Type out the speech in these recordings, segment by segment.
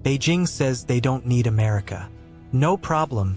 Beijing says they don't need America. No problem,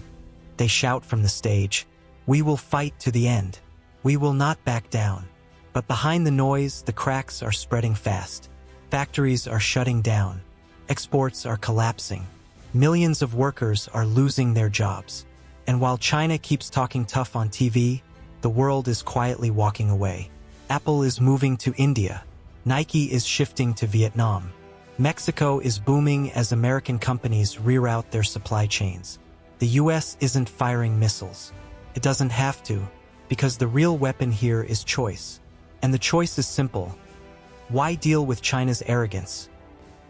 they shout from the stage. We will fight to the end. We will not back down. But behind the noise, the cracks are spreading fast. Factories are shutting down. Exports are collapsing. Millions of workers are losing their jobs. And while China keeps talking tough on TV, the world is quietly walking away. Apple is moving to India. Nike is shifting to Vietnam. Mexico is booming as American companies reroute their supply chains. The US isn't firing missiles. It doesn't have to, because the real weapon here is choice. And the choice is simple. Why deal with China's arrogance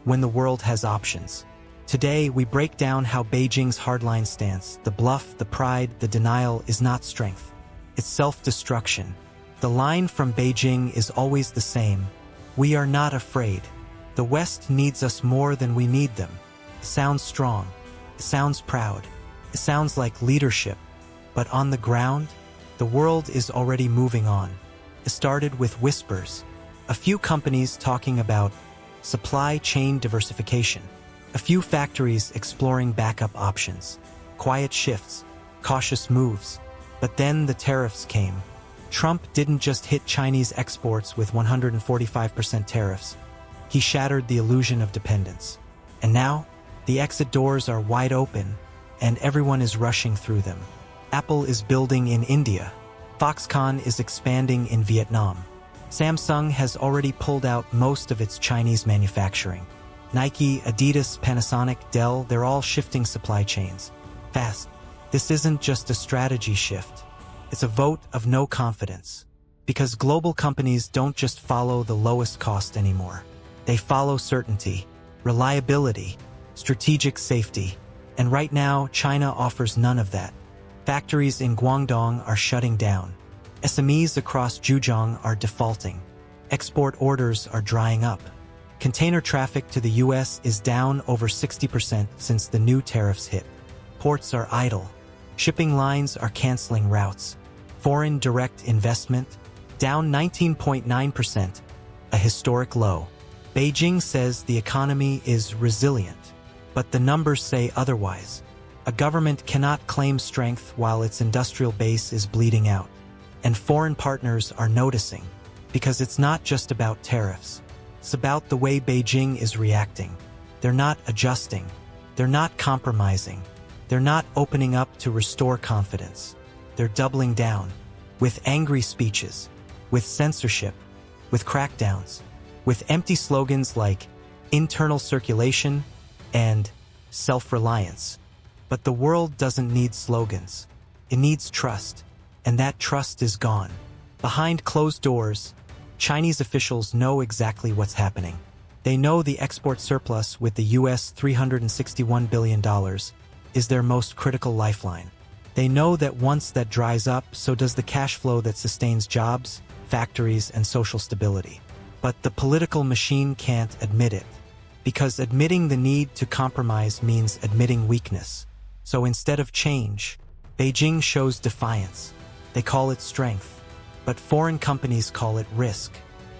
when the world has options? Today, we break down how Beijing's hardline stance, the bluff, the pride, the denial, is not strength. It's self-destruction. The line from Beijing is always the same. We are not afraid. The West needs us more than we need them. It sounds strong. It sounds proud. It sounds like leadership. But on the ground, the world is already moving on. It started with whispers. A few companies talking about supply chain diversification. A few factories exploring backup options. Quiet shifts, cautious moves. But then the tariffs came. Trump didn't just hit Chinese exports with 145% tariffs. He shattered the illusion of dependence. And now, the exit doors are wide open, and everyone is rushing through them. Apple is building in India. Foxconn is expanding in Vietnam. Samsung has already pulled out most of its Chinese manufacturing. Nike, Adidas, Panasonic, Dell, they're all shifting supply chains. Fast. This isn't just a strategy shift. It's a vote of no confidence. Because global companies don't just follow the lowest cost anymore. They follow certainty, reliability, strategic safety. And right now, China offers none of that. Factories in Guangdong are shutting down. SMEs across Zhejiang are defaulting. Export orders are drying up. Container traffic to the US is down over 60% since the new tariffs hit. Ports are idle. Shipping lines are canceling routes. Foreign direct investment down 19.9%, a historic low. Beijing says the economy is resilient, but the numbers say otherwise. A government cannot claim strength while its industrial base is bleeding out. And foreign partners are noticing, because it's not just about tariffs. It's about the way Beijing is reacting. They're not adjusting. They're not compromising. They're not opening up to restore confidence. They're doubling down, with angry speeches, with censorship, with crackdowns, with empty slogans like internal circulation and self-reliance. But the world doesn't need slogans. It needs trust, and that trust is gone. Behind closed doors, Chinese officials know exactly what's happening. They know the export surplus with the US $361 billion is their most critical lifeline. They know that once that dries up, so does the cash flow that sustains jobs, factories, and social stability. But the political machine can't admit it, because admitting the need to compromise means admitting weakness. So instead of change, Beijing shows defiance. They call it strength. But foreign companies call it risk.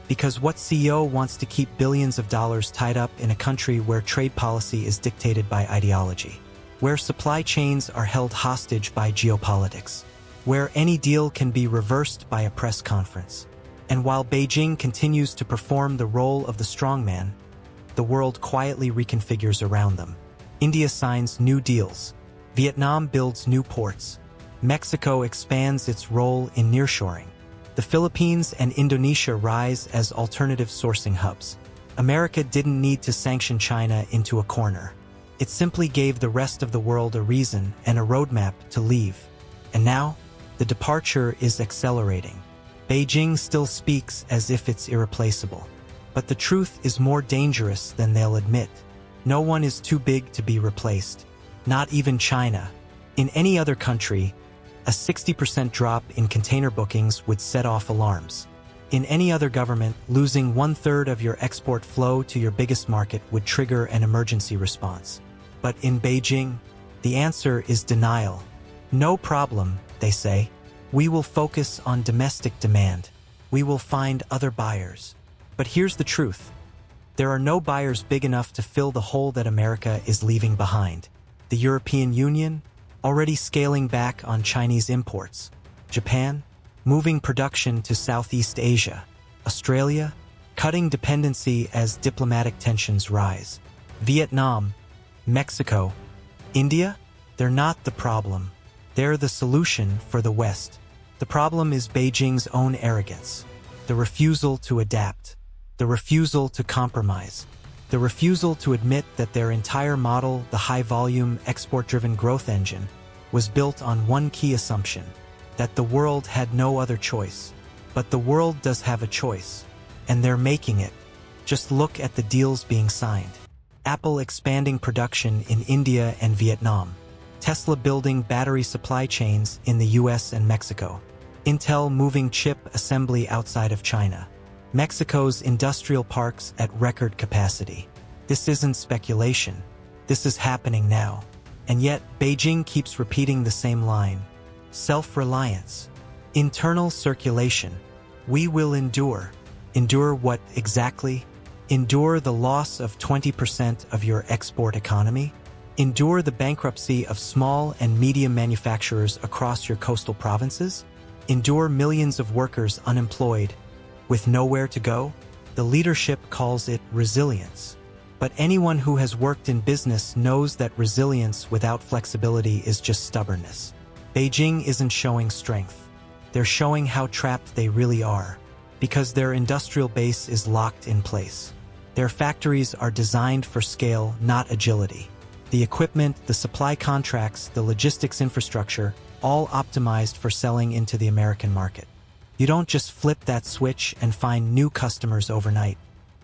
Because what CEO wants to keep billions of dollars tied up in a country where trade policy is dictated by ideology? Where supply chains are held hostage by geopolitics? Where any deal can be reversed by a press conference? And while Beijing continues to perform the role of the strongman, the world quietly reconfigures around them. India signs new deals. Vietnam builds new ports. Mexico expands its role in nearshoring. The Philippines and Indonesia rise as alternative sourcing hubs. America didn't need to sanction China into a corner. It simply gave the rest of the world a reason and a roadmap to leave. And now, the departure is accelerating. Beijing still speaks as if it's irreplaceable. But the truth is more dangerous than they'll admit. No one is too big to be replaced. Not even China. In any other country, a 60% drop in container bookings would set off alarms. In any other government, losing 1/3 of your export flow to your biggest market would trigger an emergency response. But in Beijing, the answer is denial. No problem, they say. We will focus on domestic demand. We will find other buyers. But here's the truth. There are no buyers big enough to fill the hole that America is leaving behind. The European Union, already scaling back on Chinese imports. Japan, moving production to Southeast Asia. Australia, cutting dependency as diplomatic tensions rise. Vietnam, Mexico, India, they're not the problem. They're the solution for the West. The problem is Beijing's own arrogance, the refusal to adapt, the refusal to compromise, the refusal to admit that their entire model, the high-volume, export-driven growth engine, was built on one key assumption, that the world had no other choice. But the world does have a choice, and they're making it. Just look at the deals being signed. Apple expanding production in India and Vietnam. Tesla building battery supply chains in the US and Mexico. Intel moving chip assembly outside of China. Mexico's industrial parks at record capacity. This isn't speculation. This is happening now. And yet, Beijing keeps repeating the same line. Self-reliance. Internal circulation. We will endure. Endure what exactly? Endure the loss of 20% of your export economy? Endure the bankruptcy of small and medium manufacturers across your coastal provinces? Endure millions of workers unemployed, with nowhere to go? The leadership calls it resilience. But anyone who has worked in business knows that resilience without flexibility is just stubbornness. Beijing isn't showing strength. They're showing how trapped they really are, because their industrial base is locked in place. Their factories are designed for scale, not agility. The equipment, the supply contracts, the logistics infrastructure, all optimized for selling into the American market. You don't just flip that switch and find new customers overnight.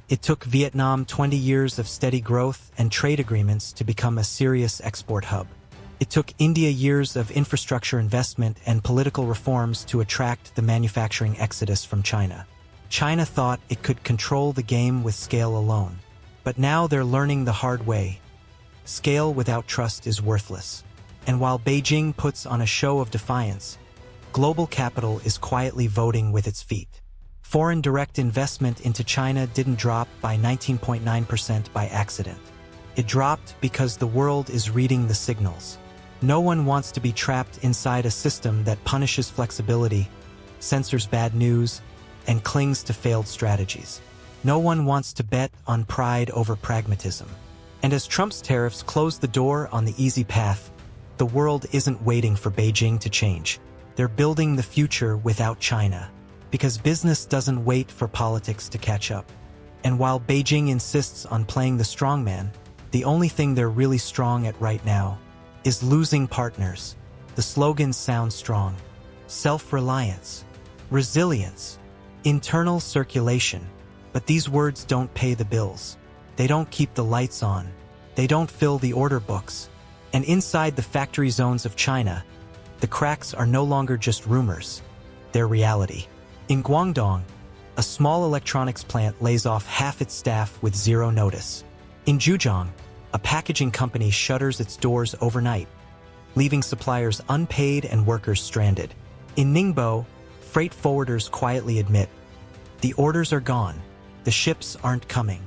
It took Vietnam 20 years of steady growth and trade agreements to become a serious export hub. It took India years of infrastructure investment and political reforms to attract the manufacturing exodus from China. China thought it could control the game with scale alone. But now they're learning the hard way. Scale without trust is worthless. And while Beijing puts on a show of defiance, global capital is quietly voting with its feet. Foreign direct investment into China didn't drop by 19.9% by accident. It dropped because the world is reading the signals. No one wants to be trapped inside a system that punishes flexibility, censors bad news, and clings to failed strategies. No one wants to bet on pride over pragmatism. And as Trump's tariffs close the door on the easy path, the world isn't waiting for Beijing to change. They're building the future without China, because business doesn't wait for politics to catch up. And while Beijing insists on playing the strongman, the only thing they're really strong at right now is losing partners. The slogans sound strong. Self-reliance, resilience, internal circulation. But these words don't pay the bills. They don't keep the lights on. They don't fill the order books. And inside the factory zones of China, the cracks are no longer just rumors. They're reality. In Guangdong, a small electronics plant lays off half its staff with zero notice. In Zhejiang, a packaging company shutters its doors overnight, leaving suppliers unpaid and workers stranded. In Ningbo, freight forwarders quietly admit, the orders are gone, the ships aren't coming.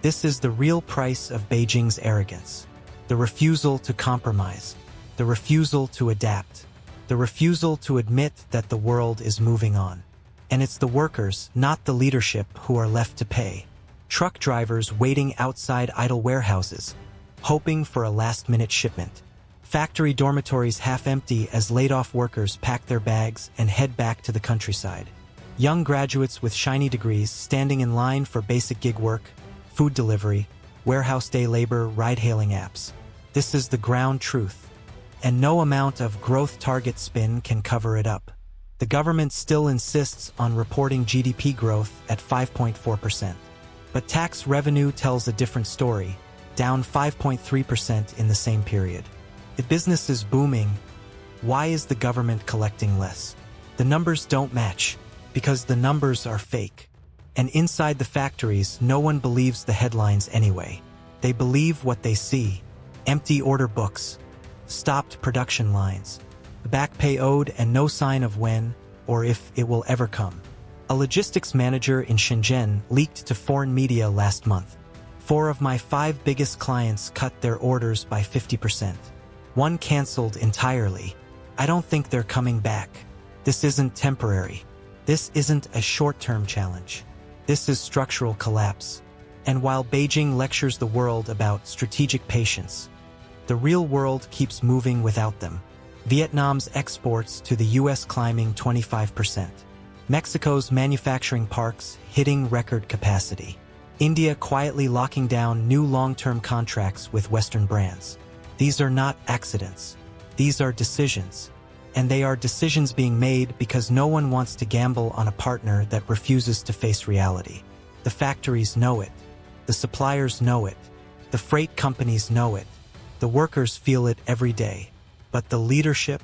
This is the real price of Beijing's arrogance. The refusal to compromise, the refusal to adapt, the refusal to admit that the world is moving on. And it's the workers, not the leadership, who are left to pay. Truck drivers waiting outside idle warehouses, hoping for a last-minute shipment. Factory dormitories half empty as laid-off workers pack their bags and head back to the countryside. Young graduates with shiny degrees standing in line for basic gig work, food delivery, warehouse day labor, ride-hailing apps. This is the ground truth. And no amount of growth target spin can cover it up. The government still insists on reporting GDP growth at 5.4%. But tax revenue tells a different story, down 5.3% in the same period. If business is booming, why is the government collecting less? The numbers don't match, because the numbers are fake. And inside the factories, no one believes the headlines anyway. They believe what they see. Empty order books, stopped production lines, back pay owed and no sign of when or if it will ever come. A logistics manager in Shenzhen leaked to foreign media last month. 4 of my 5 biggest clients cut their orders by 50%. One canceled entirely. I don't think they're coming back. This isn't temporary. This isn't a short-term challenge. This is structural collapse. And while Beijing lectures the world about strategic patience, the real world keeps moving without them. Vietnam's exports to the US climbing 25%. Mexico's manufacturing parks hitting record capacity. India quietly locking down new long-term contracts with Western brands. These are not accidents. These are decisions. And they are decisions being made because no one wants to gamble on a partner that refuses to face reality. The factories know it. The suppliers know it. The freight companies know it. The workers feel it every day. But the leadership,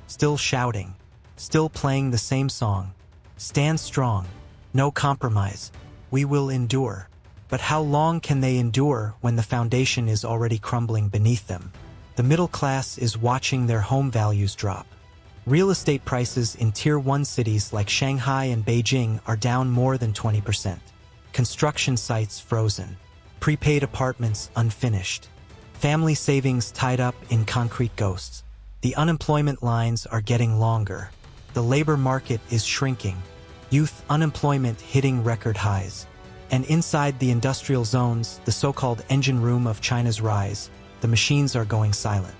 still shouting, still playing the same song. Stand strong. No compromise. We will endure. But how long can they endure when the foundation is already crumbling beneath them? The middle class is watching their home values drop. Real estate prices in Tier 1 cities like Shanghai and Beijing are down more than 20%. Construction sites frozen. Prepaid apartments unfinished. Family savings tied up in concrete ghosts. The unemployment lines are getting longer. The labor market is shrinking. Youth unemployment hitting record highs. And inside the industrial zones, the so-called engine room of China's rise, the machines are going silent.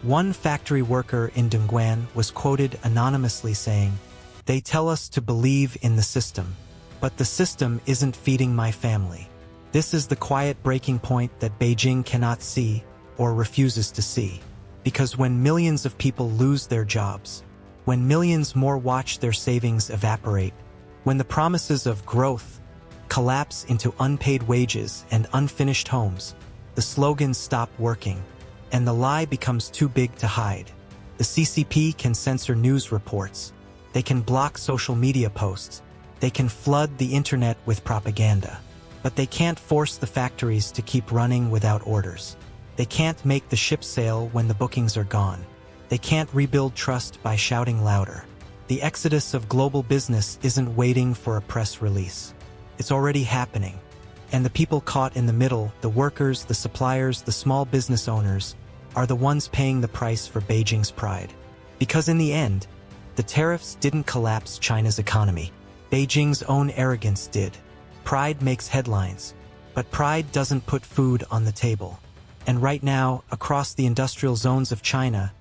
One factory worker in Dongguan was quoted anonymously saying, "They tell us to believe in the system, but the system isn't feeding my family." This is the quiet breaking point that Beijing cannot see or refuses to see. Because when millions of people lose their jobs, when millions more watch their savings evaporate, when the promises of growth collapse into unpaid wages and unfinished homes, the slogans stop working. And the lie becomes too big to hide. The CCP can censor news reports. They can block social media posts. They can flood the internet with propaganda. But they can't force the factories to keep running without orders. They can't make the ship sail when the bookings are gone. They can't rebuild trust by shouting louder. The exodus of global business isn't waiting for a press release. It's already happening. And the people caught in the middle, the workers, the suppliers, the small business owners, are the ones paying the price for Beijing's pride. Because in the end, the tariffs didn't collapse China's economy. Beijing's own arrogance did. Pride makes headlines, but pride doesn't put food on the table. And right now, across the industrial zones of China,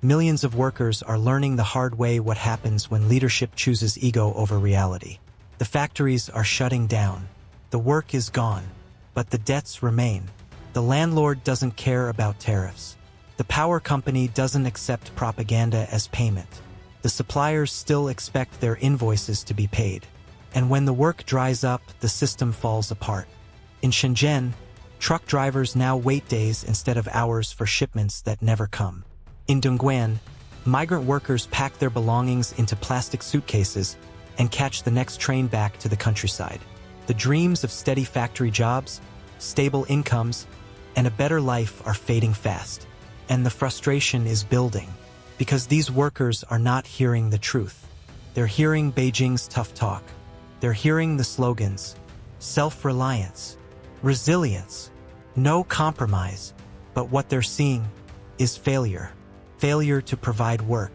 millions of workers are learning the hard way what happens when leadership chooses ego over reality. The factories are shutting down. The work is gone, but the debts remain. The landlord doesn't care about tariffs. The power company doesn't accept propaganda as payment. The suppliers still expect their invoices to be paid. And when the work dries up, the system falls apart. In Shenzhen, truck drivers now wait days instead of hours for shipments that never come. In Dongguan, migrant workers pack their belongings into plastic suitcases and catch the next train back to the countryside. The dreams of steady factory jobs, stable incomes, and a better life are fading fast. And the frustration is building, because these workers are not hearing the truth. They're hearing Beijing's tough talk. They're hearing the slogans: self-reliance, resilience, no compromise. But what they're seeing is failure. Failure to provide work.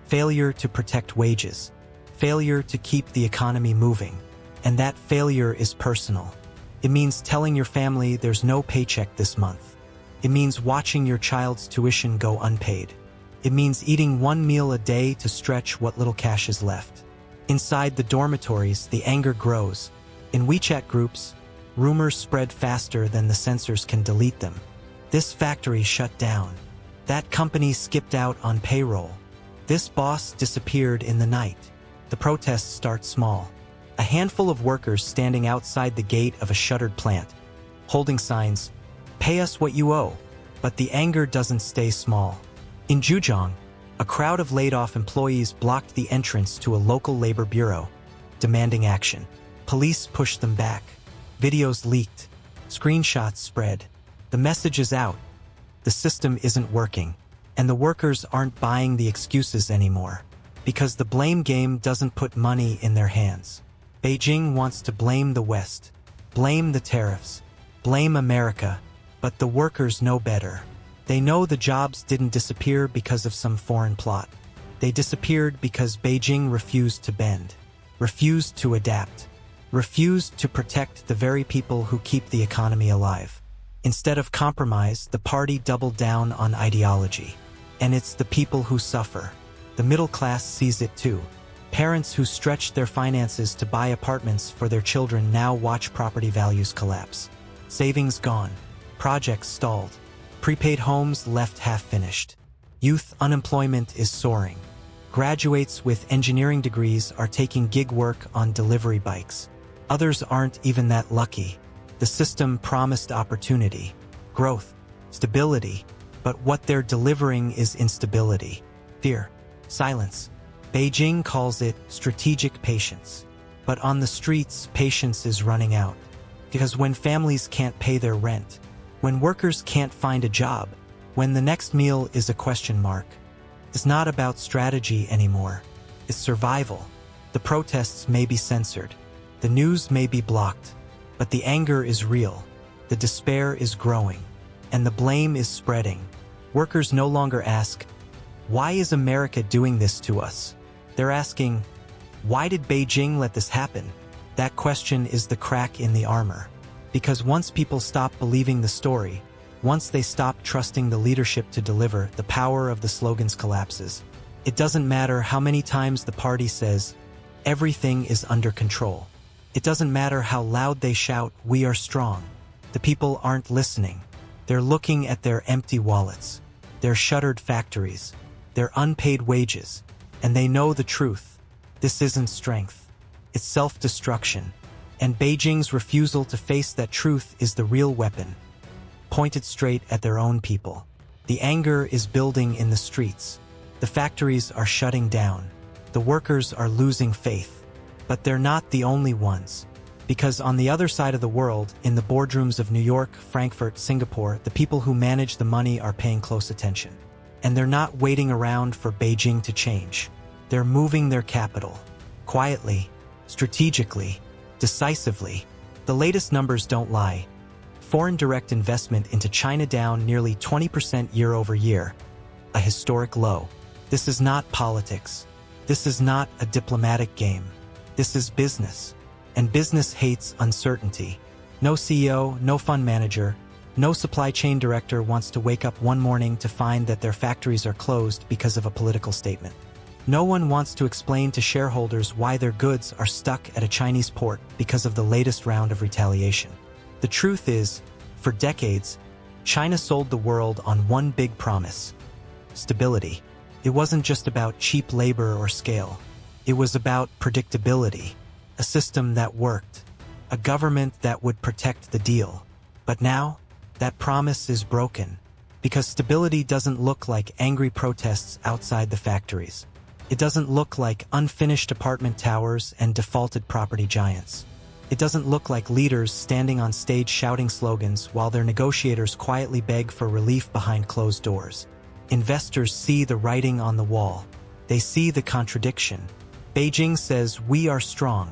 Failure to protect wages. Failure to keep the economy moving. And that failure is personal. It means telling your family there's no paycheck this month. It means watching your child's tuition go unpaid. It means eating one meal a day to stretch what little cash is left. Inside the dormitories, the anger grows. In WeChat groups, rumors spread faster than the censors can delete them. This factory shut down. That company skipped out on payroll. This boss disappeared in the night. The protests start small. A handful of workers standing outside the gate of a shuttered plant, holding signs, "Pay us what you owe." But the anger doesn't stay small. In Zhejiang, a crowd of laid-off employees blocked the entrance to a local labor bureau, demanding action. Police pushed them back. Videos leaked. Screenshots spread. The message is out. The system isn't working. And the workers aren't buying the excuses anymore. Because the blame game doesn't put money in their hands. Beijing wants to blame the West, blame the tariffs, blame America, but the workers know better. They know the jobs didn't disappear because of some foreign plot. They disappeared because Beijing refused to bend, refused to adapt, refused to protect the very people who keep the economy alive. Instead of compromise, the party doubled down on ideology. And it's the people who suffer. The middle class sees it too. Parents who stretched their finances to buy apartments for their children now watch property values collapse. Savings gone. Projects stalled. Prepaid homes left half-finished. Youth unemployment is soaring. Graduates with engineering degrees are taking gig work on delivery bikes. Others aren't even that lucky. The system promised opportunity, growth, stability, but what they're delivering is instability, fear, silence. Beijing calls it strategic patience. But on the streets, patience is running out. Because when families can't pay their rent, when workers can't find a job, when the next meal is a question mark, it's not about strategy anymore. It's survival. The protests may be censored. The news may be blocked. But the anger is real. The despair is growing. And the blame is spreading. Workers no longer ask, "Why is America doing this to us?" They're asking, "Why did Beijing let this happen?" That question is the crack in the armor. Because once people stop believing the story, once they stop trusting the leadership to deliver, the power of the slogans collapses. It doesn't matter how many times the party says, "Everything is under control." It doesn't matter how loud they shout, "We are strong." The people aren't listening. They're looking at their empty wallets, their shuttered factories, their unpaid wages, and they know the truth. This isn't strength. It's self-destruction. And Beijing's refusal to face that truth is the real weapon, pointed straight at their own people. The anger is building in the streets. The factories are shutting down. The workers are losing faith. But they're not the only ones. Because on the other side of the world, in the boardrooms of New York, Frankfurt, Singapore, the people who manage the money are paying close attention. And they're not waiting around for Beijing to change. They're moving their capital. Quietly, strategically, decisively. The latest numbers don't lie. Foreign direct investment into China down nearly 20% year over year. A historic low. This is not politics. This is not a diplomatic game. This is business. And business hates uncertainty. No CEO, no fund manager, no supply chain director wants to wake up one morning to find that their factories are closed because of a political statement. No one wants to explain to shareholders why their goods are stuck at a Chinese port because of the latest round of retaliation. The truth is, for decades, China sold the world on one big promise: stability. It wasn't just about cheap labor or scale. It was about predictability, a system that worked, a government that would protect the deal. But now, that promise is broken, because stability doesn't look like angry protests outside the factories. It doesn't look like unfinished apartment towers and defaulted property giants. It doesn't look like leaders standing on stage shouting slogans while their negotiators quietly beg for relief behind closed doors. Investors see the writing on the wall. They see the contradiction. Beijing says, "We are strong."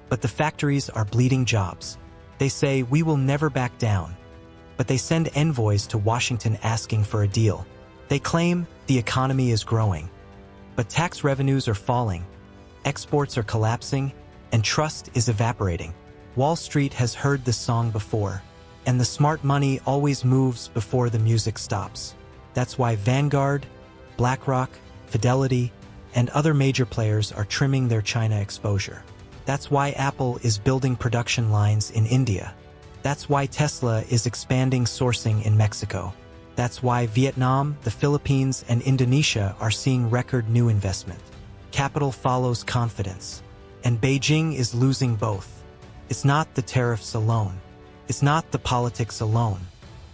But the factories are bleeding jobs. They say, "We will never back down." But they send envoys to Washington asking for a deal. They claim the economy is growing. But tax revenues are falling, exports are collapsing, and trust is evaporating. Wall Street has heard this song before, and the smart money always moves before the music stops. That's why Vanguard, BlackRock, Fidelity, and other major players are trimming their China exposure. That's why Apple is building production lines in India. That's why Tesla is expanding sourcing in Mexico. That's why Vietnam, the Philippines, and Indonesia are seeing record new investment. Capital follows confidence, and Beijing is losing both. It's not the tariffs alone. It's not the politics alone.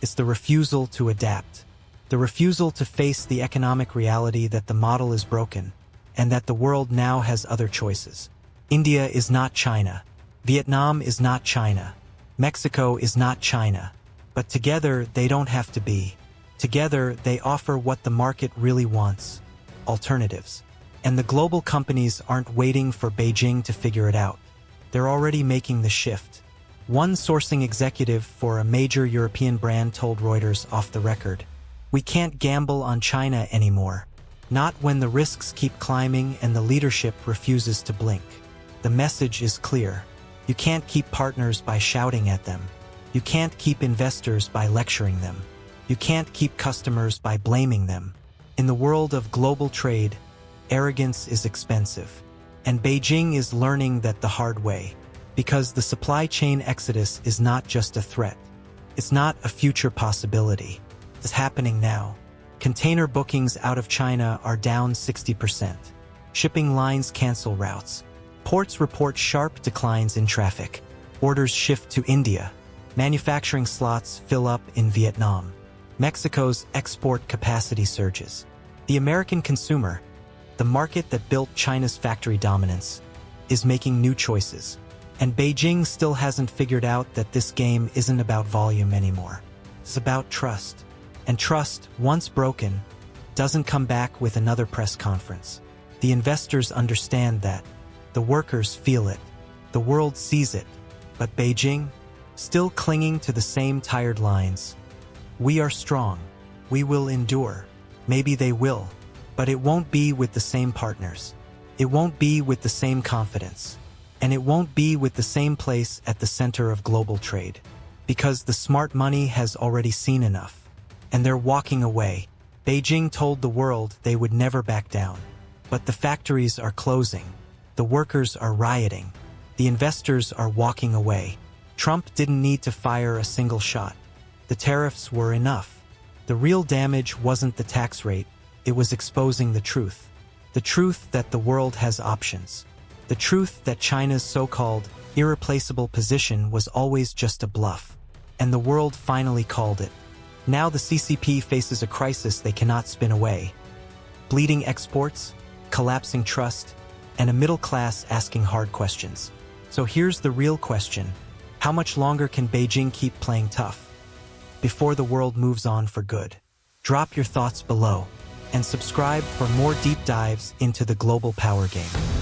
It's the refusal to adapt. The refusal to face the economic reality that the model is broken, and that the world now has other choices. India is not China. Vietnam is not China. Mexico is not China. But together, they don't have to be. Together, they offer what the market really wants: alternatives. And the global companies aren't waiting for Beijing to figure it out. They're already making the shift. One sourcing executive for a major European brand told Reuters off the record, "We can't gamble on China anymore. Not when the risks keep climbing and the leadership refuses to blink." The message is clear. You can't keep partners by shouting at them. You can't keep investors by lecturing them. You can't keep customers by blaming them. In the world of global trade, arrogance is expensive. And Beijing is learning that the hard way. Because the supply chain exodus is not just a threat. It's not a future possibility. It's happening now. Container bookings out of China are down 60%. Shipping lines cancel routes. Ports report sharp declines in traffic. Orders shift to India. Manufacturing slots fill up in Vietnam. Mexico's export capacity surges. The American consumer, the market that built China's factory dominance, is making new choices. And Beijing still hasn't figured out that this game isn't about volume anymore. It's about trust. And trust, once broken, doesn't come back with another press conference. The investors understand that. The workers feel it. The world sees it. But Beijing, still clinging to the same tired lines. We are strong. We will endure. Maybe they will. But it won't be with the same partners. It won't be with the same confidence. And it won't be with the same place at the center of global trade. Because the smart money has already seen enough. And they're walking away. Beijing told the world they would never back down. But the factories are closing. The workers are rioting. The investors are walking away. Trump didn't need to fire a single shot. The tariffs were enough. The real damage wasn't the tax rate, it was exposing the truth. The truth that the world has options. The truth that China's so-called irreplaceable position was always just a bluff. And the world finally called it. Now the CCP faces a crisis they cannot spin away. Bleeding exports, collapsing trust, and a middle class asking hard questions. So here's the real question. How much longer can Beijing keep playing tough before the world moves on for good? Drop your thoughts below and subscribe for more deep dives into the global power game.